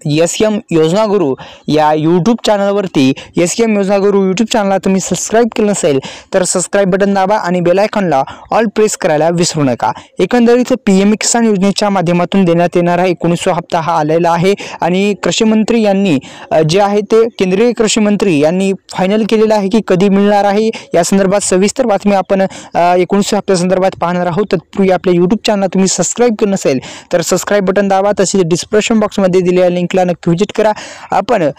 SM. योजना गुरु या YouTube चॅनलवरती एस.एम. योजना गुरु यूट्यूब चॅनलला तुम्ही सबस्क्राईब केलं नसेल तर सबस्क्राईब बटन दाबा आणि बेल आयकॉनला ऑल प्रेस करायला विसरू नका। एकंदरीत पीएम किसान योजनेच्या माध्यमातून देण्यात येणारा 19वा हप्ता हा आलेला आहे आणि कृषी मंत्री यांनी जे आहे ते केंद्रीय कृषी मंत्री यांनी फायनल केलेला आहे की कधी मिळणार आहे। या संदर्भात सविस्तर बातमी आपण 19 हप्त्या संदर्भात पाहणार आहोत। तत्पूर्वी आपल्या यूट्यूब चॅनलला तुम्ही सबस्क्राईब केलं नसेल तर सबस्क्राईब बटन दाबा, तसेच डिस्क्रिप्शन बॉक्समध्ये दिलेल्या लिंकला नक्की व्हिजिट करा। आपण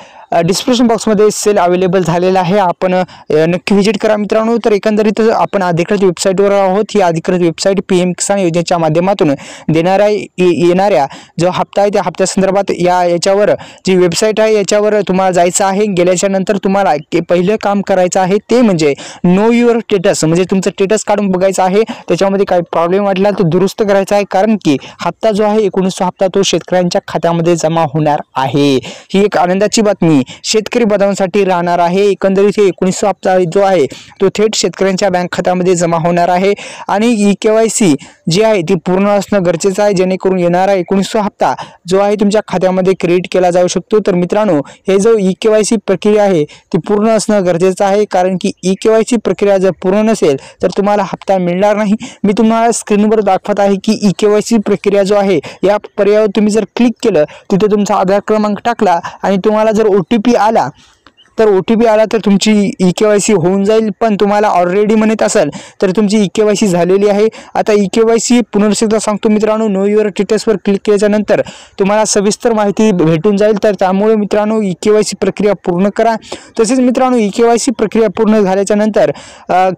डिस्क्रिप्शन बॉक्समध्ये सेल अवेलेबल झालेला आहे, आपण नक्की व्हिजिट करा मित्रांनो। तर एकंदरीत आपण अधिकृत वेबसाईटवर आहोत। ही अधिकृत वेबसाईट पीएम किसान योजनेच्या माध्यमातून येणाऱ्या जो हप्ता आहे त्या हप्त्या संदर्भात याच्यावर जी वेबसाईट आहे याच्यावर तुम्हाला जायचं आहे। गेल्याच्या नंतर तुम्हाला पहिलं काम करायचं आहे ते म्हणजे नो युअर स्टेटस, म्हणजे तुमचं स्टेटस काढून बघायचं आहे। त्याच्यामध्ये काही प्रॉब्लेम वाटला तर दुरुस्त करायचा आहे, कारण की हप्ता जो आहे 19वा हप्ता तो शेतकऱ्यांच्या खात्यामध्ये जमा होणार आहे। ही एक आनंदाची बातमी शेतकरी बांधवांसाठी राहणार आहे। एकंदरीत हे 19वा हप्ता जो आहे तो थेट शेतकऱ्यांच्या बँक खात्यामध्ये जमा होणार आहे आणि ई-केवायसी जी आहे ती पूर्ण असणं गरजेचं आहे, जेणेकरून येणारा 19वा हप्ता जो आहे तुमच्या खात्यामध्ये क्रेडिट केला जाऊ शकतो। तर मित्रांनो, हे जो ई-केवायसी प्रक्रिया आहे ती पूर्ण असणं गरजेचं आहे, कारण की ई-केवायसी प्रक्रिया जर पूर्ण नसेल तर तुम्हाला हप्ता मिळणार नाही। मी तुम्हाला स्क्रीनवर दाखवत आहे की ई-केवायसी प्रक्रिया जो आहे या पर्यायावर तुम्ही जर क्लिक केलं, तिथे तुमचा आधार क्रमांक टाकला आणि तुम्हाला जर OTP आला तर तुमची ई-केवायसी होऊन जाईल। पण तुम्हाला ऑलरेडी म्हणत असेल तर तुमची ई-केवायसी झालेली आहे। आता ई-केवायसी पुनर्सिद्धा सांगतो मित्रांनो, नो युअर स्टेटसवर क्लिक केल्याच्या नंतर तुम्हाला सविस्तर माहिती भेटून जाईल। तर त्यामुळे मित्रांनो ई-केवायसी प्रक्रिया पूर्ण करा। तसेच मित्रांनो, ई-केवायसी प्रक्रिया पूर्ण झाल्याच्या नंतर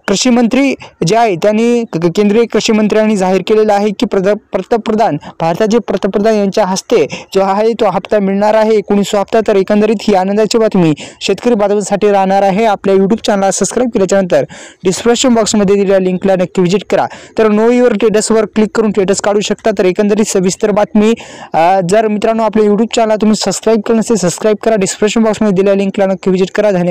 कृषी मंत्री जे आहे त्यांनी केंद्रीय कृषी मंत्र्यांनी जाहीर केलेलं आहे की भारताचे पंतप्रधान यांच्या हस्ते जो आहे तो हप्ता मिळणार आहे 19वा हप्ता। तर एकंदरीत ही आनंदाची बातमी शेतकरी बांधवांसाठी राहणार आहे। आपल्या यूट्यूब चॅनलला सबस्क्राईब केल्यानंतर डिस्क्रिप्शन बॉक्समध्ये दिलेल्या लिंकला नक्की व्हिजिट करा। तर नो युअर स्टेटसवर क्लिक करून स्टेटस काढू शकता। तर एकंदरीत सविस्तर बातमी जर मित्रांनो आपल्या यूट्यूब चॅनलला तुम्ही सबस्क्राईब केलं नसेल सबस्क्राईब करा। डिस्क्रिप्शन बॉक्समध्ये दिलेल्या लिंकला नक्की व्हिजिट करा। धन्यवाद।